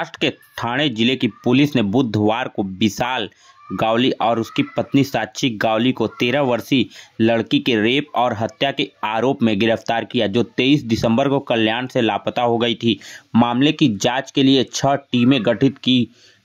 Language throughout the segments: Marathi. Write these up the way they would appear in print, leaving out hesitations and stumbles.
महाराष्ट्र के ठाणे जिले की पुलिस ने बुधवार को विशाल गावली और उसकी पत्नी साक्षी गावली को 13 वर्षीय लड़की के रेप और हत्या के आरोप में गिरफ्तार किया, जो 23 दिसंबर को कल्याण से लापता हो गई थी। मामले की जांच के लिए 6 टीमें गठित की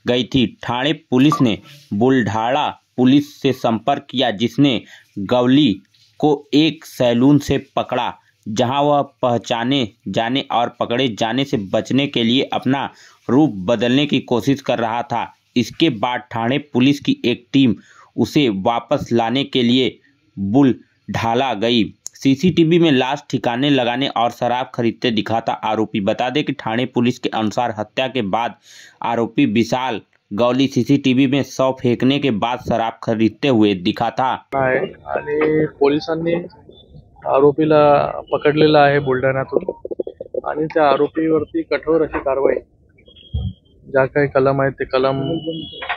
गई थी। ठाणे पुलिस ने बुल्ढाणा पुलिस से संपर्क किया, जिसने गावली को एक सैलून से पकड़ा, जहां वह पहचाने जाने और पकड़े जाने से बचने के लिए अपना रूप बदलने की कोशिश कर रहा था। इसके बाद ठाणे पुलिस की एक टीम उसे वापस लाने के लिए बुल्ढाणा गई। सीसीटीवी में लाश ठिकाने लगाने और शराब खरीदते दिखा था आरोपी। बता दें कि ठाणे पुलिस के अनुसार हत्या के बाद आरोपी विशाल गावली सीसीटीवी में 100 फेंकने के बाद शराब खरीदते हुए दिखा था। आणि पोलिसांनी आरोपीला पकडलेला आहे बुलढाण्यातून आणि त्या आरोपीवरती कठोर अशी कारवाई, ज्या काही कलम आहेत ते कलम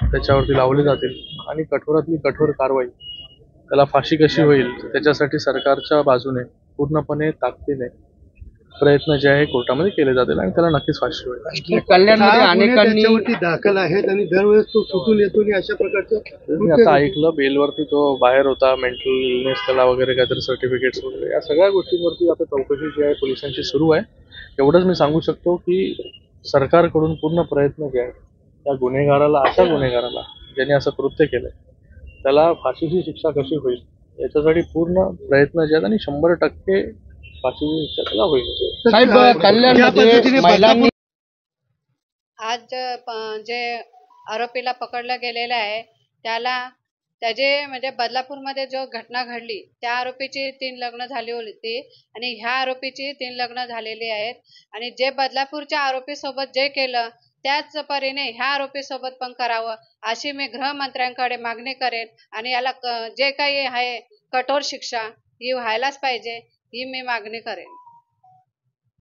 त्याच्यावरती लावले जातील आणि कठोरातली कठोर कारवाई, त्याला फाशी कशी होईल त्याच्यासाठी सरकारच्या बाजूने पूर्णपणे ताकदीने प्रयत्न जे आहे कोर्टामध्ये केले जातील आणि त्याला नक्कीच फाशी होईल। कल्याणमध्ये अनेकांनी दाखल आहेत आणि दरवेळेस तो सुटून येतो आणि अशा प्रकारचं मी आता ऐकलं बेलवरती तो बाहेर होता, मेंटल इलनेस त्याला वगैरे काहीतरी सर्टिफिकेट्स वगैरे, या सगळ्या गोष्टींवरती आता चौकशी जी आहे पोलिसांची सुरू आहे। एवढंच मी सांगू शकतो की सरकारकडून पूर्ण प्रयत्न जे आहे त्या गुन्हेगाराला, अशा गुन्हेगाराला ज्याने असं कृत्य केलं त्याला फाशीची शिक्षा कशी होईल याच्यासाठी पूर्ण प्रयत्न जे आहेत आणि 100% फाशीची शिक्षा त्याला होईल। साहेब, कल्याणमध्ये महिलांनी आज जे आरोपीला पकडलं गेलेलं आहे त्याचे म्हणजे बदलापूरमध्ये जो घटना घडली त्या आरोपीची 3 लग्न झाली होती आणि ह्या आरोपीची 3 लग्न झालेली आहेत आणि जे बदलापूरच्या आरोपीसोबत जे केलं त्याच परीने ह्या आरोपीसोबत पण करावं अशी मी गृहमंत्र्यांकडे मागणी करेन आणि याला जे काही आहे कठोर शिक्षा ही व्हायलाच पाहिजे ही मी मागणी करेन।